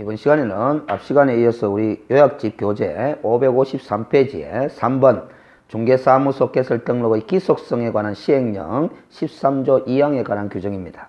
이번 시간에는 앞 시간에 이어서 우리 요약집 교재 553페이지에 3번 중개사무소 개설 등록의 기속성에 관한 시행령 13조 2항에 관한 규정입니다.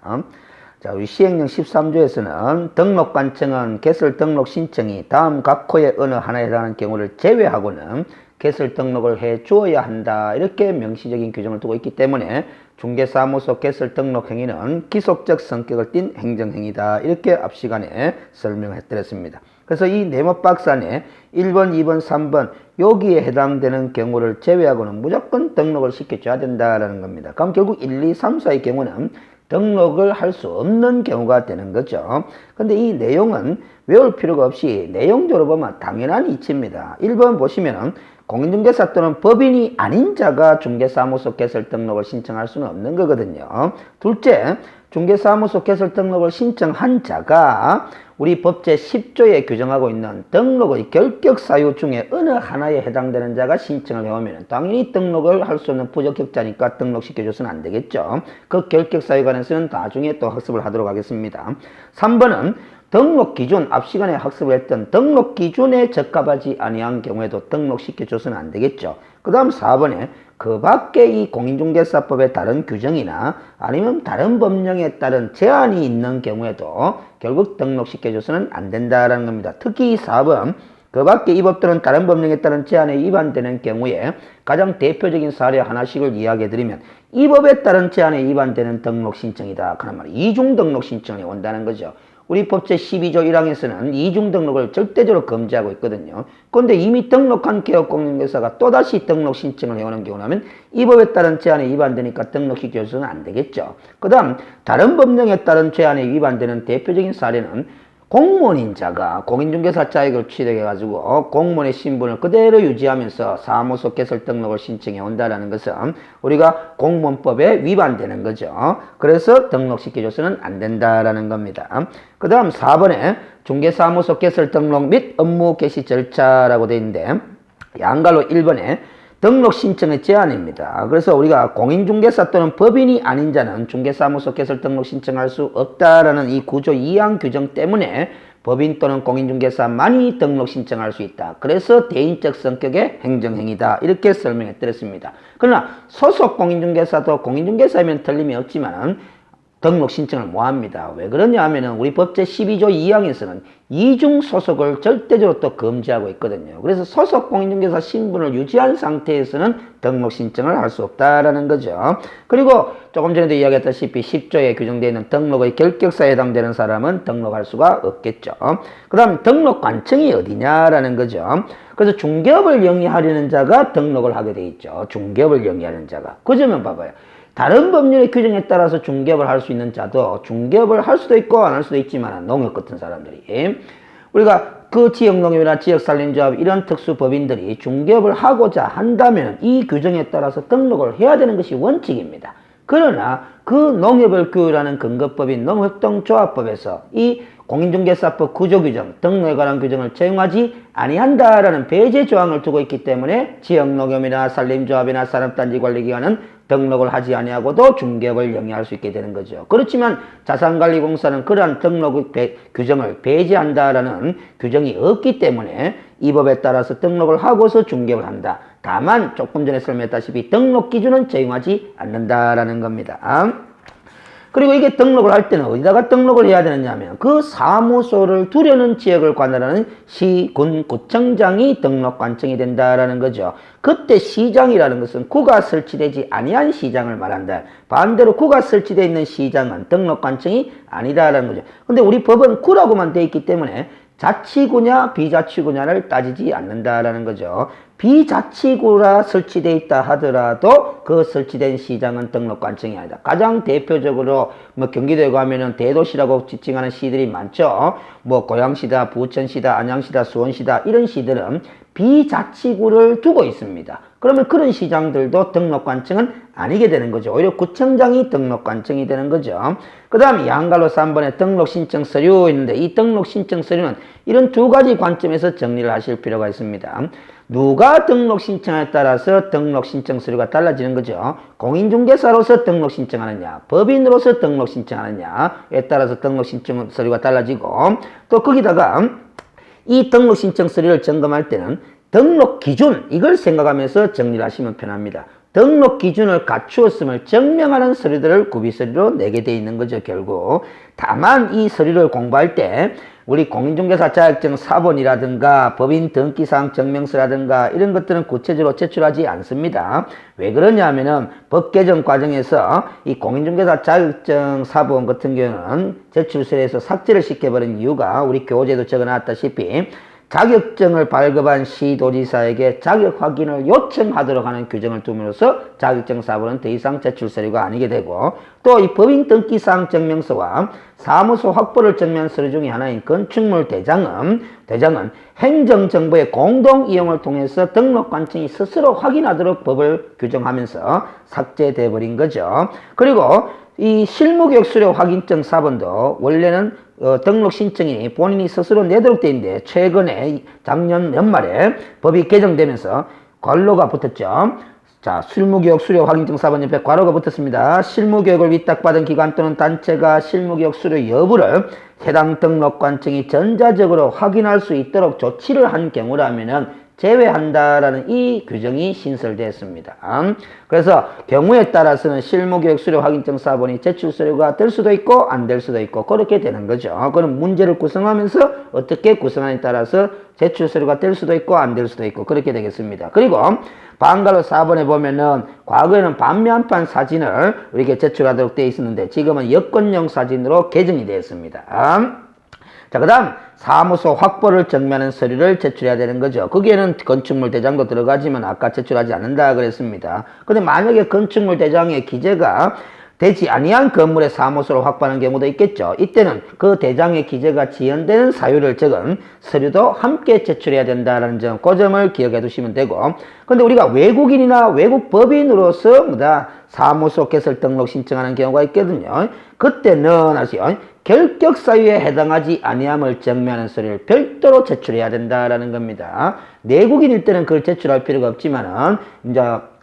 자, 우리 시행령 13조에서는 등록관청은 개설 등록 신청이 다음 각 호의 어느 하나에 해당하는 경우를 제외하고는 개설 등록을 해 주어야 한다. 이렇게 명시적인 규정을 두고 있기 때문에 중개사무소 개설 등록 행위는 기속적 성격을 띤 행정행위다. 이렇게 앞 시간에 설명을 해드렸습니다. 그래서 이 네모 박스 안에 1번, 2번, 3번 여기에 해당되는 경우를 제외하고는 무조건 등록을 시켜줘야 된다라는 겁니다. 그럼 결국 1, 2, 3, 4의 경우는 등록을 할 수 없는 경우가 되는 거죠. 근데 이 내용은 외울 필요가 없이 내용적으로 보면 당연한 이치입니다. 1번 보시면은 공인중개사 또는 법인이 아닌 자가 중개사무소 개설 등록을 신청할 수는 없는 거거든요. 둘째, 중개사무소 개설 등록을 신청한 자가 우리 법제 10조에 규정하고 있는 등록의 결격 사유 중에 어느 하나에 해당되는 자가 신청을 해오면 당연히 등록을 할 수 없는 부적격자니까 등록시켜줘서는 안 되겠죠. 그 결격 사유에 관해서는 나중에 또 학습을 하도록 하겠습니다. 3번은 등록 기준, 앞 시간에 학습을 했던 등록 기준에 적합하지 아니한 경우에도 등록시켜줘서는 안 되겠죠. 그 다음 4번에 그 밖에 이 공인중개사법의 다른 규정이나 아니면 다른 법령에 따른 제한이 있는 경우에도 결국 등록시켜줘서는 안 된다라는 겁니다. 특히 4번, 그 밖에 이 법들은 다른 법령에 따른 제한에 위반되는 경우에 가장 대표적인 사례 하나씩을 이야기해드리면 이 법에 따른 제한에 위반되는 등록 신청이다. 그런 말이 이중 등록 신청이 온다는 거죠. 우리 법제 12조 1항에서는 이중 등록을 절대적으로 금지하고 있거든요. 그런데 이미 등록한 개업공인중개사가 또다시 등록 신청을 해오는 경우라면 이 법에 따른 제한에 위반되니까 등록시켜줘서는 안 되겠죠. 그 다음 다른 법령에 따른 제한에 위반되는 대표적인 사례는 공무원인 자가 공인중개사 자격을 취득해가지고 공무원의 신분을 그대로 유지하면서 사무소 개설 등록을 신청해 온다는 것은 우리가 공무원법에 위반되는 거죠. 그래서 등록시켜줘서는 안 된다라는 겁니다. 그 다음 4번에 중개사무소 개설 등록 및 업무 개시 절차라고 되어 있는데 양갈로 1번에 등록 신청의 제한입니다. 그래서 우리가 공인중개사 또는 법인이 아닌 자는 중개사무소 개설 등록 신청할 수 없다라는 이 구조 2항 규정 때문에 법인 또는 공인중개사만이 등록 신청할 수 있다. 그래서 대인적 성격의 행정행위다. 이렇게 설명해 드렸습니다. 그러나 소속 공인중개사도 공인중개사면 틀림이 없지만은 등록 신청을 못합니다. 왜 그러냐 하면은 우리 법제 12조 2항에서는 이중 소속을 절대적으로 또 금지하고 있거든요. 그래서 소속 공인중개사 신분을 유지한 상태에서는 등록 신청을 할 수 없다라는 거죠. 그리고 조금 전에도 이야기했다시피 10조에 규정되어 있는 등록의 결격사에 해당되는 사람은 등록할 수가 없겠죠. 그 다음 등록 관청이 어디냐라는 거죠. 그래서 중개업을 영위하려는 자가 등록을 하게 돼 있죠. 중개업을 영위하는 자가. 그 점은 봐봐요. 다른 법률의 규정에 따라서 중개업을 할 수 있는 자도 중개업을 할 수도 있고 안 할 수도 있지만 농협 같은 사람들이 우리가 그 지역농협이나 지역산림조합 이런 특수법인들이 중개업을 하고자 한다면 이 규정에 따라서 등록을 해야 되는 것이 원칙입니다. 그러나 그 농협을 규율하는 근거법인 농업협동조합법에서 이 공인중개사법 구조규정, 등록에 관한 규정을 적용하지 아니한다라는 배제 조항을 두고 있기 때문에 지역농협이나 산림조합이나 산업단지관리기관은 등록을 하지 아니하고도 중개업을 영위할 수 있게 되는 거죠. 그렇지만 자산관리공사는 그러한 등록 규정을 배제한다라는 규정이 없기 때문에 이 법에 따라서 등록을 하고서 중개업을 한다. 다만 조금 전에 설명했다시피 등록 기준은 적용하지 않는다라는 겁니다. 그리고 이게 등록을 할 때는 어디다가 등록을 해야 되느냐 하면 그 사무소를 두려는 지역을 관할하는 시, 군, 구청장이 등록관청이 된다라는 거죠. 그때 시장이라는 것은 구가 설치되지 아니한 시장을 말한다. 반대로 구가 설치되어 있는 시장은 등록관청이 아니다라는 거죠. 근데 우리 법은 구라고만 되어 있기 때문에 자치구냐 비자치구냐를 따지지 않는다라는 거죠. 비자치구라 설치되어 있다 하더라도 그 설치된 시장은 등록관청이 아니다. 가장 대표적으로 뭐 경기도에 가면은 대도시라고 지칭하는 시들이 많죠. 뭐 고양시다, 부천시다, 안양시다, 수원시다 이런 시들은 비자치구를 두고 있습니다. 그러면 그런 시장들도 등록관청은 아니게 되는 거죠. 오히려 구청장이 등록관청이 되는 거죠. 그 다음 양갈로 3번에 등록신청 서류 있는데 이 등록신청 서류는 이런 두 가지 관점에서 정리를 하실 필요가 있습니다. 누가 등록 신청에 따라서 등록 신청 서류가 달라지는 거죠. 공인중개사로서 등록 신청하느냐, 법인으로서 등록 신청하느냐에 따라서 등록 신청 서류가 달라지고, 또 거기다가 이 등록 신청 서류를 점검할 때는 등록 기준, 이걸 생각하면서 정리를 하시면 편합니다. 등록 기준을 갖추었음을 증명하는 서류들을 구비서류로 내게 돼 있는 거죠, 결국. 다만 이 서류를 공부할 때 우리 공인중개사 자격증 사본이라든가 법인 등기사항 증명서라든가 이런 것들은 구체적으로 제출하지 않습니다. 왜 그러냐 하면은 법 개정 과정에서 이 공인중개사 자격증 사본 같은 경우는 제출서에서 삭제를 시켜버린 이유가 우리 교재도 적어놨다시피 자격증을 발급한 시도지사에게 자격 확인을 요청하도록 하는 규정을 둠으로써 자격증 사본은 더 이상 제출 서류가 아니게 되고, 또 이 법인 등기사항 증명서와 사무소 확보를 증명한 서류 중에 하나인 건축물 대장은 행정정보의 공동 이용을 통해서 등록관청이 스스로 확인하도록 법을 규정하면서 삭제돼 버린 거죠. 그리고 이 실무교육 수료 확인증 사본도 원래는 등록 신청이 본인이 스스로 내도록 되어 있는데, 최근에 작년 연말에 법이 개정되면서 괄호가 붙었죠. 자, 실무교육 수료 확인증 사본 옆에 괄호가 붙었습니다. 실무교육을 위탁받은 기관 또는 단체가 실무교육 수료 여부를 해당 등록관청이 전자적으로 확인할 수 있도록 조치를 한 경우라면은 제외한다라는 이 규정이 신설되었습니다. 그래서 경우에 따라서는 실무교육 수료 확인증 사본이 제출 서류가 될 수도 있고 안 될 수도 있고 그렇게 되는 거죠. 그럼 문제를 구성하면서 어떻게 구성하느냐에 따라서 제출 서류가 될 수도 있고 안 될 수도 있고 그렇게 되겠습니다. 그리고 방갈로 4번에 보면은 과거에는 반면판 사진을 이렇게 제출하도록 되어 있었는데 지금은 여권용 사진으로 개정이 되었습니다. 자, 그 다음 사무소 확보를 증명하는 서류를 제출해야 되는 거죠. 거기에는 건축물 대장도 들어가지만 아까 제출하지 않는다 그랬습니다. 근데 만약에 건축물 대장의 기재가 되지 아니한 건물의 사무소를 확보하는 경우도 있겠죠. 이때는 그 대장의 기재가 지연되는 사유를 적은 서류도 함께 제출해야 된다는 점, 그 점을 기억해 두시면 되고, 근데 우리가 외국인이나 외국 법인으로서 사무소 개설 등록 신청하는 경우가 있거든요. 그때는 아시죠? 결격 사유에 해당하지 아니함을 증명하는 서류를 별도로 제출해야 된다라는 겁니다. 내국인일 때는 그걸 제출할 필요가 없지만은 이제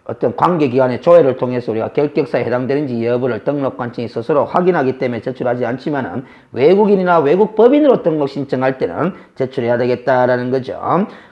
어떤 관계기관의 조회를 통해서 우리가 결격사에 해당되는지 여부를 등록관청이 스스로 확인하기 때문에 제출하지 않지만은 외국인이나 외국 법인으로 등록 신청할 때는 제출해야 되겠다라는 거죠.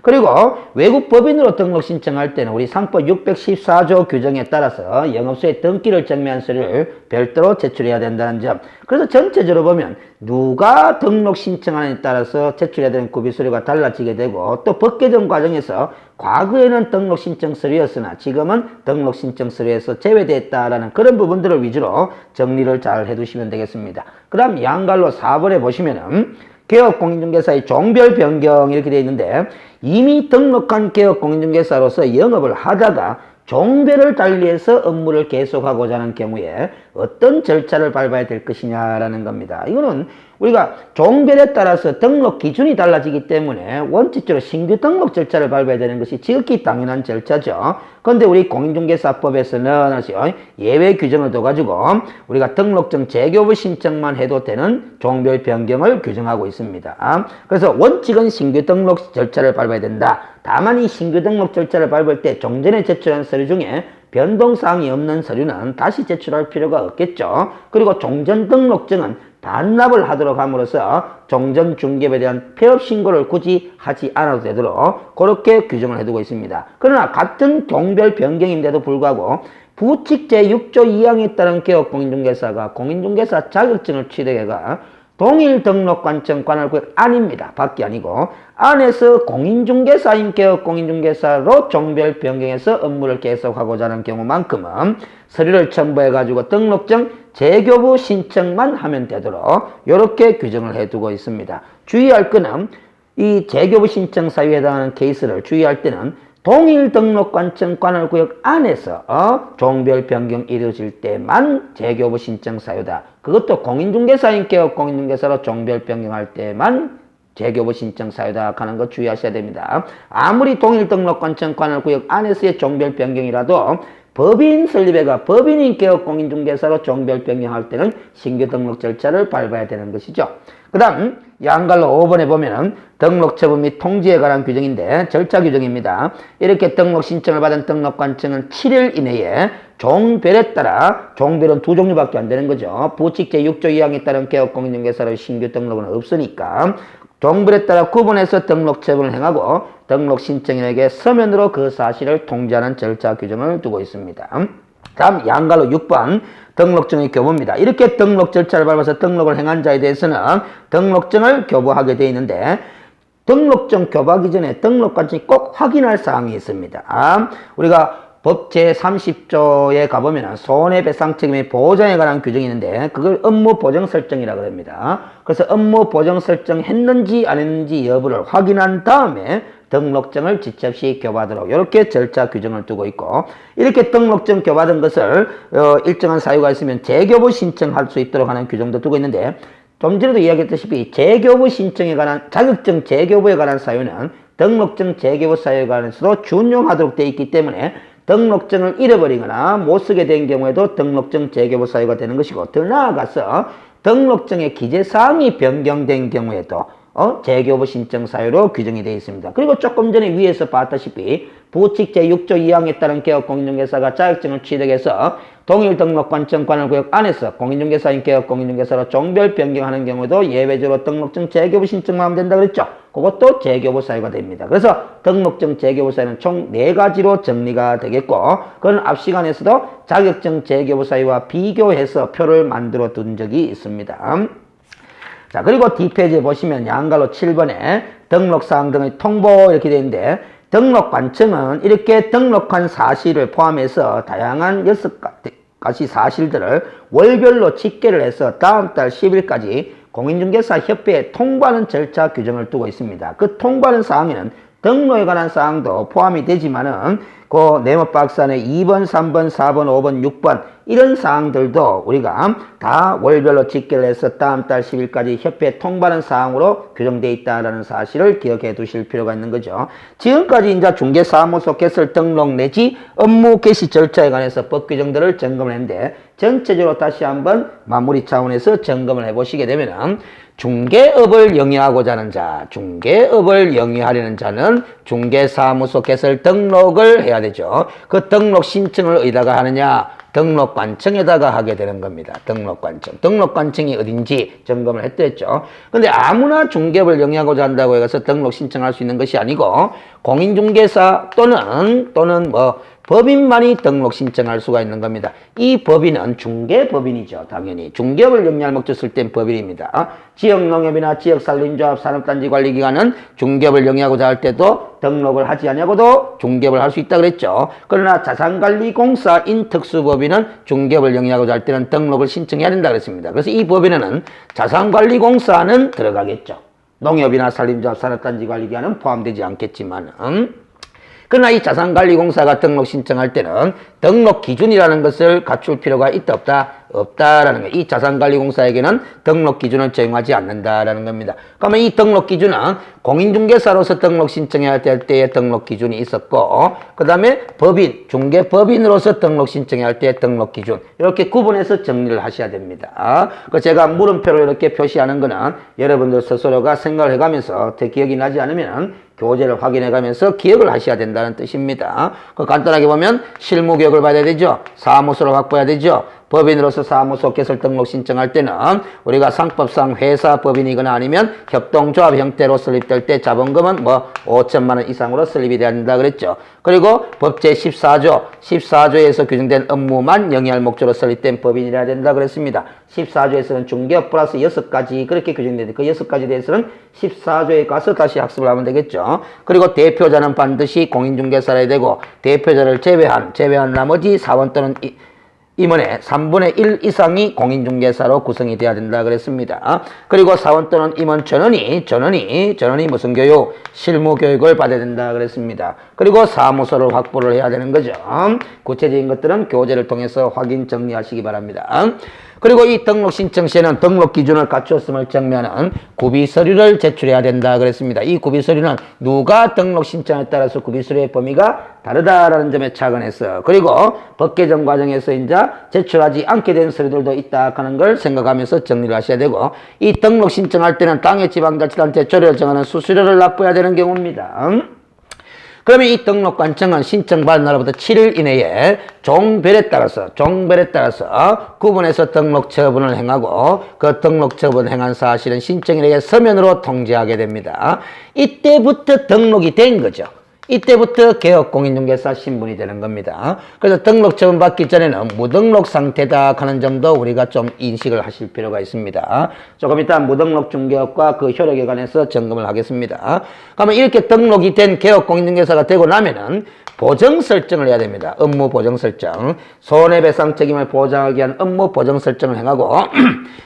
그리고 외국 법인으로 등록 신청할 때는 우리 상법 614조 규정에 따라서 영업소의 등기를 증명한 서류를 별도로 제출해야 된다는 점. 그래서 전체적으로 보면 누가 등록 신청하느냐에 따라서 제출해야 되는 구비 서류가 달라지게 되고, 또 법 개정 과정에서 과거에는 등록 신청 서류였으나 지금은 등록 신청 서류에서 제외됐다라는 그런 부분들을 위주로 정리를 잘 해두시면 되겠습니다. 그 다음 양갈로 4번에 보시면은 개업공인중개사의 종별 변경 이렇게 되어 있는데, 이미 등록한 개업공인중개사로서 영업을 하다가 종별을 달리해서 업무를 계속하고자 하는 경우에 어떤 절차를 밟아야 될 것이냐라는 겁니다. 이거는 우리가 종별에 따라서 등록 기준이 달라지기 때문에 원칙적으로 신규 등록 절차를 밟아야 되는 것이 지극히 당연한 절차죠. 그런데 우리 공인중개사법에서는 예외 규정을 둬가지고 우리가 등록증 재교부 신청만 해도 되는 종별 변경을 규정하고 있습니다. 그래서 원칙은 신규 등록 절차를 밟아야 된다. 다만 이 신규 등록 절차를 밟을 때 종전에 제출한 서류 중에 변동사항이 없는 서류는 다시 제출할 필요가 없겠죠. 그리고 종전 등록증은 반납을 하도록 함으로써 종전 중개에 대한 폐업 신고를 굳이 하지 않아도 되도록 그렇게 규정을 해두고 있습니다. 그러나 같은 종별 변경인데도 불구하고 부칙 제6조 2항에 따른 개업공인중개사가 공인중개사 자격증을 취득해가 동일 등록관청 관할구역 안입니다. 밖이 아니고 안에서 공인중개사인 개업공인중개사로 종별 변경해서 업무를 계속하고자 하는 경우만큼은 서류를 첨부해가지고 등록증 재교부 신청만 하면 되도록 이렇게 규정을 해두고 있습니다. 주의할 거는 이 재교부 신청 사유에 해당하는 케이스를 주의할 때는 동일 등록관청 관할구역 안에서 종별 변경 이루어질 때만 재교부 신청 사유다. 그것도 공인중개사인 개업공인중개사로 종별 변경할 때만 재교부 신청 사유다 하는 거 주의하셔야 됩니다. 아무리 동일 등록관청 관할구역 안에서의 종별 변경이라도 법인 설립회가 법인인 개업 공인중개사로 종별 변경할 때는 신규 등록 절차를 밟아야 되는 것이죠. 그 다음 양갈로 5번에 보면 등록 처분 및 통지에 관한 규정인데 절차 규정입니다. 이렇게 등록 신청을 받은 등록관청은 7일 이내에 종별에 따라, 종별은 두 종류밖에 안 되는 거죠. 부칙 제6조 2항에 따른 개업 공인중개사로 신규 등록은 없으니까 종별에 따라 구분해서 등록 처분을 행하고 등록 신청인에게 서면으로 그 사실을 통지하는 절차 규정을 두고 있습니다. 다음 양갈로 6번 등록증의 교부입니다. 이렇게 등록 절차를 밟아서 등록을 행한 자에 대해서는 등록증을 교부하게 되어 있는데 등록증 교부하기 전에 등록관청이 꼭 확인할 사항이 있습니다. 우리가 법 제30조에 가보면 손해배상 책임의 보장에 관한 규정이 있는데 그걸 업무보정설정이라고 합니다. 그래서 업무보정설정 했는지 안 했는지 여부를 확인한 다음에 등록증을 지체 없이 교부하도록 이렇게 절차 규정을 두고 있고, 이렇게 등록증 교부받은 것을 일정한 사유가 있으면 재교부 신청할 수 있도록 하는 규정도 두고 있는데, 좀 전에도 이야기했다시피 재교부 신청에 관한 자격증 재교부에 관한 사유는 등록증 재교부 사유에 관해서도 준용하도록 되어 있기 때문에 등록증을 잃어버리거나 못 쓰게 된 경우에도 등록증 재교부 사유가 되는 것이고, 더 나아가서 등록증의 기재사항이 변경된 경우에도 재교부 신청 사유로 규정이 되어 있습니다. 그리고 조금 전에 위에서 봤다시피 부칙 제6조 2항에 따른 개업 공인중개사가 자격증을 취득해서 동일 등록관청 관할구역 안에서 공인중개사인 개업 공인중개사로 종별 변경하는 경우에도 예외적으로 등록증 재교부 신청만 하면 된다 그랬죠. 그것도 재교부 사유가 됩니다. 그래서 등록증 재교부 사유는 총 4가지로 정리가 되겠고, 그건 앞 시간에서도 자격증 재교부 사유와 비교해서 표를 만들어 둔 적이 있습니다. 자, 그리고 뒷페이지에 보시면 양갈로 7번에 등록사항 등의 통보 이렇게 되어 있는데, 등록관청은 이렇게 등록한 사실을 포함해서 다양한 6가지 사실들을 월별로 집계를 해서 다음 달 10일까지 공인중개사 협회에 통보하는 절차 규정을 두고 있습니다. 그 통보하는 사항에는 등록에 관한 사항도 포함이 되지만은 그 네모박스 안에 2번, 3번, 4번, 5번, 6번 이런 사항들도 우리가 다 월별로 집계를 해서 다음 달 10일까지 협회에 통보하는 사항으로 규정되어 있다는 사실을 기억해 두실 필요가 있는 거죠. 지금까지 이제 중개사무소 개설 등록 내지 업무 개시 절차에 관해서 법 규정들을 점검을 했는데, 전체적으로 다시 한번 마무리 차원에서 점검을 해보시게 되면은 중개업을 영위하고자 하는 자, 중개업을 영위하려는 자는 중개사무소 개설 등록을 해야 되죠. 그 등록 신청을 어디다가 하느냐? 등록관청에다가 하게 되는 겁니다. 등록관청. 등록관청이 어딘지 점검을 했댔죠. 근데 아무나 중개업을 영위하고자 한다고 해서 등록 신청할 수 있는 것이 아니고, 공인중개사 또는 법인만이 등록 신청할 수가 있는 겁니다. 이 법인은 중개법인이죠. 당연히 중개업을 영위할 목적 쓸 땐 법인입니다. 지역농협이나 지역산림조합 산업단지관리기관은 중개업을 영위하고자 할 때도 등록을 하지 않냐고도 중개업을 할 수 있다 그랬죠. 그러나 자산관리공사인 특수법인은 중개업을 영위하고자 할 때는 등록을 신청해야 된다 그랬습니다. 그래서 이 법인에는 자산관리공사는 들어가겠죠. 농협이나 산림조합 산업단지관리기관은 포함되지 않겠지만, 그러나 이 자산관리공사가 등록 신청할 때는 등록 기준이라는 것을 갖출 필요가 있다 없다라는 거예요. 이 자산관리공사에게는 등록 기준을 적용하지 않는다라는 겁니다. 그러면 이 등록 기준은 공인중개사로서 등록 신청해야 될 때의 등록 기준이 있었고, 그 다음에 법인, 중개법인으로서 등록 신청해야 할 때의 등록 기준, 이렇게 구분해서 정리를 하셔야 됩니다. 제가 물음표로 이렇게 표시하는 거는 여러분들 스스로가 생각을 해가면서 더 기억이 나지 않으면 교재를 확인해가면서 기억을 하셔야 된다는 뜻입니다. 간단하게 보면 실무교육을 받아야 되죠. 사무소를 확보해야 되죠. 법인으로서 사무소 개설 등록 신청할 때는 우리가 상법상 회사 법인이거나 아니면 협동조합 형태로 설립될 때 자본금은 5천만 원 이상으로 설립이 돼야 된다 그랬죠. 그리고 법 제14조에서 규정된 업무만 영위할 목적으로 설립된 법인이라야 된다 그랬습니다. 14조에서는 중개업 플러스 6가지 그렇게 규정되는데, 그 6가지 대해서는 14조에 가서 다시 학습을 하면 되겠죠. 그리고 대표자는 반드시 공인중개사라야 되고, 대표자를 제외한 나머지 사원 또는 임원의 3분의 1 이상이 공인중개사로 구성이 돼야 된다 그랬습니다. 그리고 사원 또는 임원 전원이 무슨 교육? 실무교육을 받아야 된다 그랬습니다. 그리고 사무소를 확보를 해야 되는 거죠. 구체적인 것들은 교재를 통해서 확인 정리하시기 바랍니다. 그리고 이 등록 신청 시에는 등록 기준을 갖추었음을 증명하는 구비 서류를 제출해야 된다 그랬습니다. 이 구비 서류는 누가 등록 신청에 따라서 구비 서류의 범위가 다르다라는 점에 착안했어요. 그리고 법 개정 과정에서 이제 제출하지 않게 된 서류들도 있다 하는 걸 생각하면서 정리를 하셔야 되고, 이 등록 신청할 때는 당해 지방자치단체 조례를 정하는 수수료를 납부해야 되는 경우입니다. 그러면 이 등록관청은 신청받은 날로부터 7일 이내에 종별에 따라서 구분해서 등록 처분을 행하고, 그 등록 처분 행한 사실은 신청인에게 서면으로 통지하게 됩니다. 이때부터 등록이 된 거죠. 이때부터 개업공인중개사 신분이 되는 겁니다. 그래서 등록 처분 받기 전에는 무등록 상태다 하는 점도 우리가 좀 인식을 하실 필요가 있습니다. 조금 이따 무등록 중개업과 그 효력에 관해서 점검을 하겠습니다. 그러면 이렇게 등록이 된 개업공인중개사가 되고 나면은 보정 설정을 해야 됩니다. 업무 보정 설정. 손해배상 책임을 보장하기 위한 업무 보정 설정을 행하고,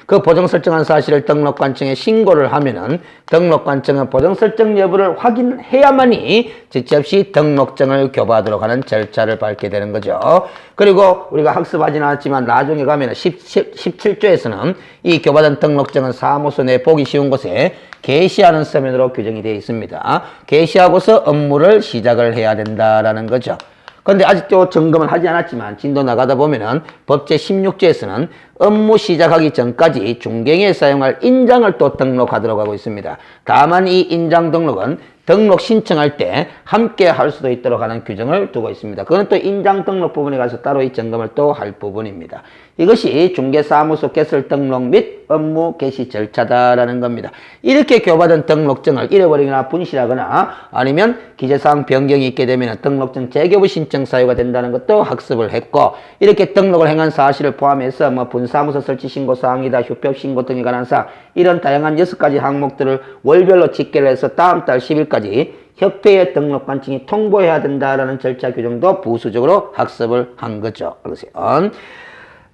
그 보정 설정한 사실을 등록관청에 신고를 하면은 등록관청은 보정 설정 여부를 확인해야만이 즉시 등록증을 교부하도록 하는 절차를 밟게 되는 거죠. 그리고 우리가 학습하지는 않았지만 나중에 가면은 17조에서는 이 교부받은 등록증은 사무소 내 보기 쉬운 곳에 게시하는 서면으로 규정이 되어 있습니다. 게시하고서 업무를 시작을 해야 된다라는 거죠. 그런데 아직도 점검을 하지 않았지만 진도 나가다 보면은 법 제16조에서는 업무 시작하기 전까지 중개인에 사용할 인장을 또 등록하도록 하고 있습니다. 다만 이 인장 등록은 등록 신청할 때 함께 할 수도 있도록 하는 규정을 두고 있습니다. 그건 또 인장 등록 부분에 가서 따로 이 점검을 또 할 부분입니다. 이것이 중개사무소 개설 등록 및 업무 개시 절차다라는 겁니다. 이렇게 교부받은 등록증을 잃어버리거나 분실하거나 아니면 기재사항 변경이 있게 되면 등록증 재교부 신청 사유가 된다는 것도 학습을 했고, 이렇게 등록을 행한 사실을 포함해서 뭐 분사무소 설치 신고 사항이다, 휴법 신고 등에 관한 사항, 이런 다양한 6가지 항목들을 월별로 집계를 해서 다음 달 10일까지 협회에 등록관청이 통보해야 된다라는 절차 규정도 부수적으로 학습을 한 거죠.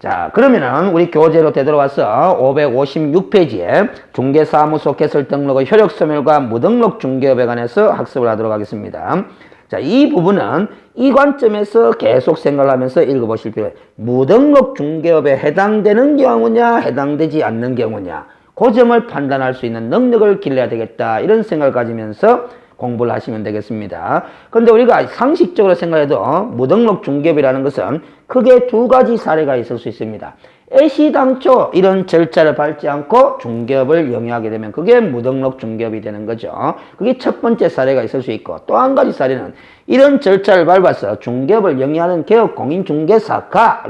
자, 그러면은 우리 교재로 되돌아와서 556페이지에 중개사무소 개설 등록의 효력소멸과 무등록 중개업에 관해서 학습을 하도록 하겠습니다. 자, 이 부분은 이 관점에서 계속 생각을 하면서 읽어보실 필요해요. 무등록 중개업에 해당되는 경우냐, 해당되지 않는 경우냐, 그 점을 판단할 수 있는 능력을 길러야 되겠다, 이런 생각을 가지면서 공부를 하시면 되겠습니다. 그런데 우리가 상식적으로 생각해도 무등록 중개업이라는 것은 크게 두 가지 사례가 있을 수 있습니다. 애시당초 이런 절차를 밟지 않고 중개업을 영위하게 되면 그게 무등록 중개업이 되는 거죠. 그게 첫 번째 사례가 있을 수 있고, 또 한 가지 사례는 이런 절차를 밟아서 중개업을 영위하는 개업공인중개사가,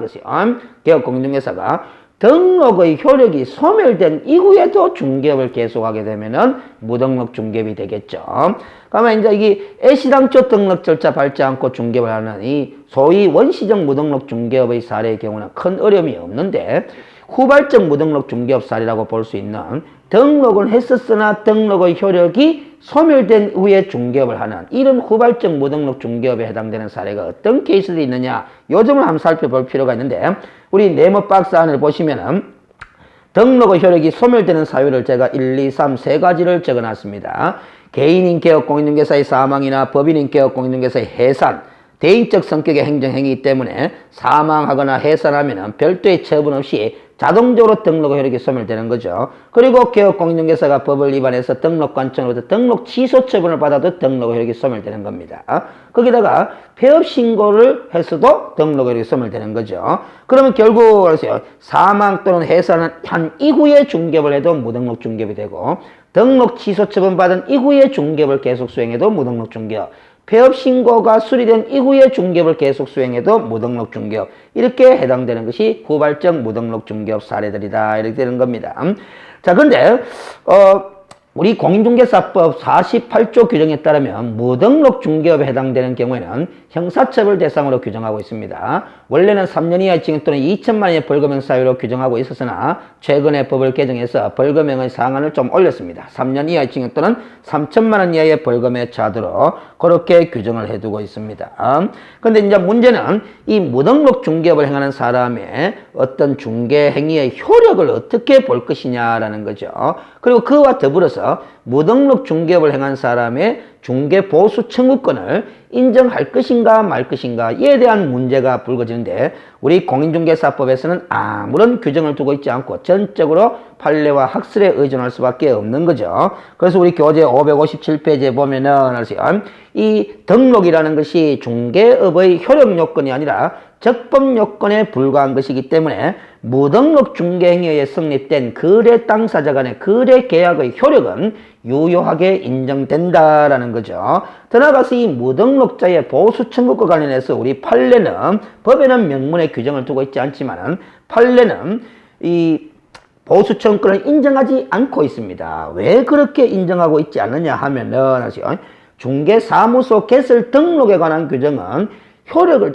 개업공인중개사가 등록의 효력이 소멸된 이후에도 중개업을 계속하게 되면은 무등록 중개업이 되겠죠. 그러면 이제 이게 애시당초 등록 절차 밟지 않고 중개업을 하는 이 소위 원시적 무등록 중개업의 사례의 경우는 큰 어려움이 없는데, 후발적 무등록 중개업 사례라고 볼 수 있는 등록을 했었으나 등록의 효력이 소멸된 후에 중개업을 하는 이런 후발적 무등록 중개업에 해당되는 사례가 어떤 케이스들이 있느냐, 요 점을 한번 살펴볼 필요가 있는데, 우리 네모 박스 안을 보시면은 등록의 효력이 소멸되는 사유를 제가 1, 2, 3, 세 가지를 적어놨습니다. 개인인 개업공인중개사의 사망이나 법인인 개업공인중개사의 해산, 대인적 성격의 행정행위이기 때문에 사망하거나 해산하면 별도의 처분 없이 자동적으로 등록의 효력이 소멸되는 거죠. 그리고 개업공인중개사가 법을 위반해서 등록관청으로부터 등록 취소 처분을 받아도 등록의 효력이 소멸되는 겁니다. 거기다가 폐업 신고를 했어도 등록의 효력이 소멸되는 거죠. 그러면 결국 사망 또는 해산한 이후에 중개업을 해도 무등록 중개업이 되고, 등록 취소 처분 받은 이후에 중개업을 계속 수행해도 무등록 중개업, 폐업 신고가 수리된 이후에 중개업을 계속 수행해도 무등록 중개업, 이렇게 해당되는 것이 후발적 무등록 중개업 사례들이다, 이렇게 되는 겁니다. 자, 근데 우리 공인중개사법 48조 규정에 따르면 무등록 중개업에 해당되는 경우에는 형사처벌 대상으로 규정하고 있습니다. 원래는 3년 이하의 징역 또는 2천만 원의 벌금형 사유로 규정하고 있었으나 최근에 법을 개정해서 벌금형의 상한을 좀 올렸습니다. 3년 이하의 징역 또는 3천만 원 이하의 벌금에 처하도록 그렇게 규정을 해두고 있습니다. 그런데 이제 문제는 이 무등록 중개업을 행하는 사람의 어떤 중개 행위의 효력을 어떻게 볼 것이냐라는 거죠. 그리고 그와 더불어서 그래서 무등록 중개업을 행한 사람의 중개 보수 청구권을 인정할 것인가 말 것인가에 대한 문제가 불거지는데 우리 공인중개사법에서는 아무런 규정을 두고 있지 않고 전적으로 판례와 학설에 의존할 수밖에 없는 거죠. 그래서 우리 교재 557페이지에 보면은 아세요. 이 등록이라는 것이 중개업의 효력 요건이 아니라 적법 요건에 불과한 것이기 때문에 무등록 중개행위에 성립된 거래 당사자 간의 거래 계약의 효력은 유효하게 인정된다라는 거죠. 더 나아가서 이 무등록자의 보수 청구과 관련해서 우리 판례는 법에는 명문의 규정을 두고 있지 않지만 판례는 이 보수 청구권을 인정하지 않고 있습니다. 왜 그렇게 인정하고 있지 않느냐 하면은 아시죠? 중개사무소 개설 등록에 관한 규정은 효력을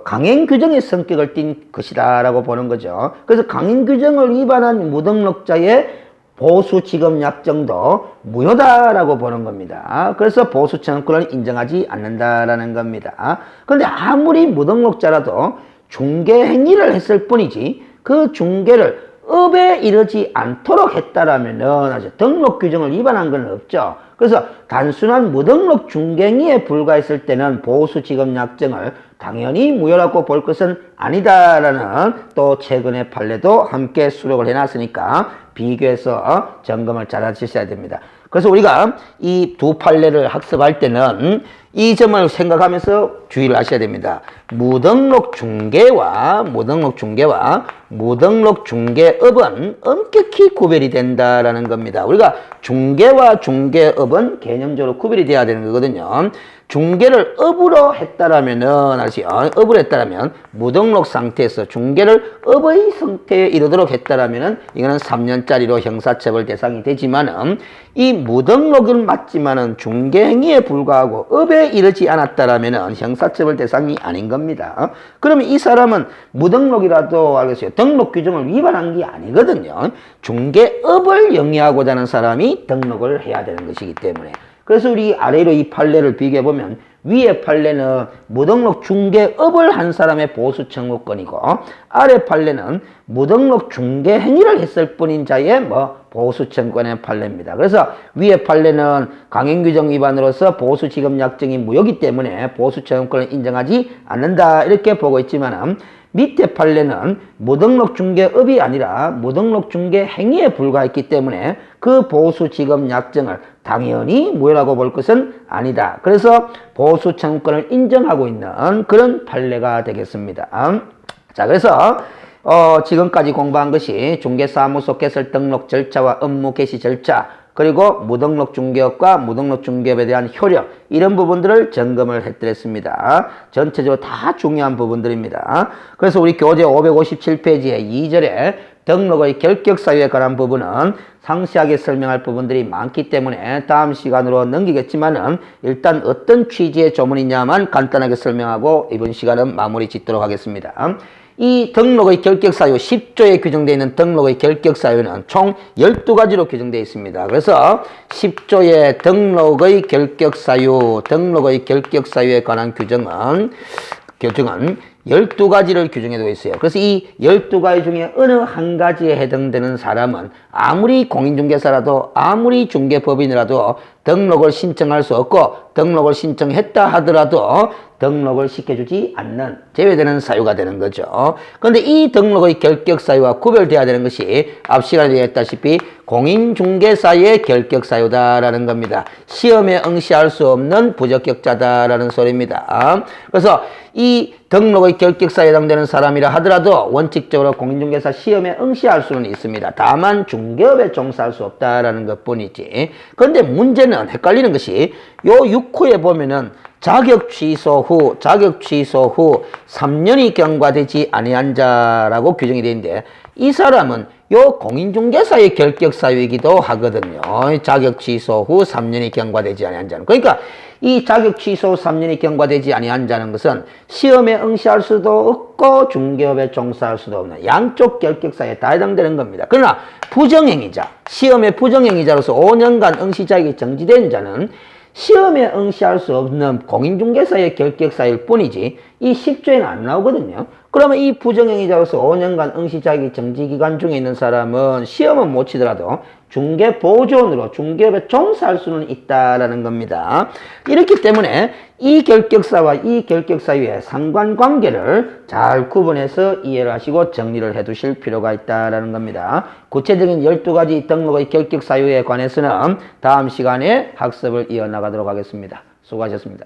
강행 규정의 성격을 띈 것이다라고 보는 거죠. 그래서 강행 규정을 위반한 무등록자의 보수 지급 약정도 무효다라고 보는 겁니다. 그래서 보수 청구권을 인정하지 않는다라는 겁니다. 그런데 아무리 무등록자라도 중개 행위를 했을 뿐이지 그 중개를 업에 이르지 않도록 했다라면은 아주 등록 규정을 위반한 건 없죠. 그래서 단순한 무등록 중개행위에 불과했을 때는 보수 지급 약정을 당연히 무효라고 볼 것은 아니다라는 또 최근의 판례도 함께 수록을 해놨으니까 비교해서 점검을 잘 하셔야 됩니다. 그래서 우리가 이 두 판례를 학습할 때는 이 점을 생각하면서 주의를 하셔야 됩니다. 무등록 중개와 무등록 중개업은 엄격히 구별이 된다라는 겁니다. 우리가 중개와 중개업은 개념적으로 구별이 돼야 되는 거거든요. 중개를 업으로 했다라면은 업으로 했다라면 무등록 상태에서 중개를 업의 상태에 이르도록 했다라면은 이거는 3년짜리로 형사처벌 대상이 되지만은 이 무등록은 맞지만은 중개 행위에 불과하고 업에 이르지 않았다라면은 형사처벌 대상이 아닌 겁니다. 그러면 이 사람은 무등록이라도 알겠어요. 등록 규정을 위반한 게 아니거든요. 중개업을 영위하고자 하는 사람이 등록을 해야 되는 것이기 때문에. 그래서 우리 아래로 이 판례를 비교해보면 위의 판례는 무등록 중개업을 한 사람의 보수 청구권이고 아래 판례는 무등록 중개 행위를 했을 뿐인 자의 보수 청구권의 판례입니다. 그래서 위의 판례는 강행규정 위반으로서 보수 지급 약정이 무효이기 때문에 보수 청구권을 인정하지 않는다 이렇게 보고 있지만 밑에 판례는 무등록 중개업이 아니라 무등록 중개 행위에 불과했기 때문에 그 보수 지급 약정을 당연히 무효라고 볼 것은 아니다. 그래서 보수 청구권을 인정하고 있는 그런 판례가 되겠습니다. 자, 그래서 지금까지 공부한 것이 중개사무소 개설 등록 절차와 업무 개시 절차 그리고 무등록 중개업과 무등록 중개업에 대한 효력 이런 부분들을 점검을 해드렸습니다. 전체적으로 다 중요한 부분들입니다. 그래서 우리 교재 557페이지에 2절에 등록의 결격 사유에 관한 부분은 상세하게 설명할 부분들이 많기 때문에 다음 시간으로 넘기겠지만은 일단 어떤 취지의 조문이냐만 간단하게 설명하고 이번 시간은 마무리 짓도록 하겠습니다. 이 등록의 결격 사유 10조에 규정되어 있는 등록의 결격 사유는 총 12가지로 규정되어 있습니다. 그래서 10조의 등록의 결격 사유에 관한 규정은 12가지를 규정해 두고 있어요. 그래서 이 12가지 중에 어느 한 가지에 해당되는 사람은 아무리 공인중개사라도 아무리 중개법인이라도 등록을 신청할 수 없고 등록을 신청했다 하더라도 등록을 시켜주지 않는 제외되는 사유가 되는 거죠. 그런데 이 등록의 결격 사유와 구별되어야 되는 것이 앞 시간에 얘기했다시피 공인중개사의 결격 사유다라는 겁니다. 시험에 응시할 수 없는 부적격자다라는 소리입니다. 그래서 이 등록의 결격 사유에 해당되는 사람이라 하더라도 원칙적으로 공인중개사 시험에 응시할 수는 있습니다. 다만 중개업에 종사할 수 없다라는 것뿐이지. 그런데 문제는 헷갈리는 것이 요 6호에 보면은 자격 취소 후 3년이 경과되지 아니한 자라고 규정이 되어 있는데 이 사람은 요 공인중개사의 결격 사유이기도 하거든요. 자격 취소 후 3년이 경과되지 아니한 자는. 그러니까 이 자격 취소 후 3년이 경과되지 아니한 자는 것은 시험에 응시할 수도 없고 중개업에 종사할 수도 없는 양쪽 결격 사유에 다 해당되는 겁니다. 그러나 부정행위자, 시험의 부정행위자로서 5년간 응시 자격이 정지된 자는 시험에 응시할 수 없는 공인중개사의 결격 사유일 뿐이지 이 10조에는 안 나오거든요. 그러면 이 부정행위자로서 5년간 응시자기 정지기간 중에 있는 사람은 시험은 못 치더라도 중개보조원으로 중개업에 종사할 수는 있다라는 겁니다. 이렇기 때문에 이 결격사와 이 결격 사유의 상관관계를 잘 구분해서 이해를 하시고 정리를 해 두실 필요가 있다라는 겁니다. 구체적인 12가지 등록의 결격 사유에 관해서는 다음 시간에 학습을 이어나가도록 하겠습니다. 수고하셨습니다.